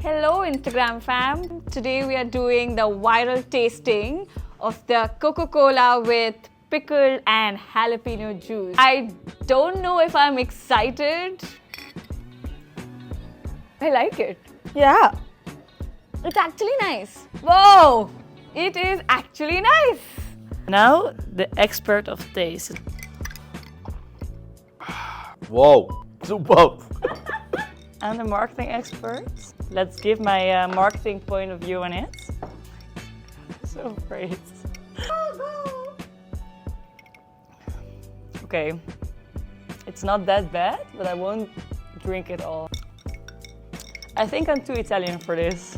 Hello Instagram fam! Today we are doing the viral tasting of the Coca Cola with pickle and jalapeno juice. I don't know if I'm excited. I like it. Yeah. It's actually nice. Whoa! It is actually nice. Now the expert of taste. Whoa, super. I'm the marketing expert. Let's give my marketing point of view on it. So afraid. Okay, it's not that bad, but I won't drink it all. I think I'm too Italian for this.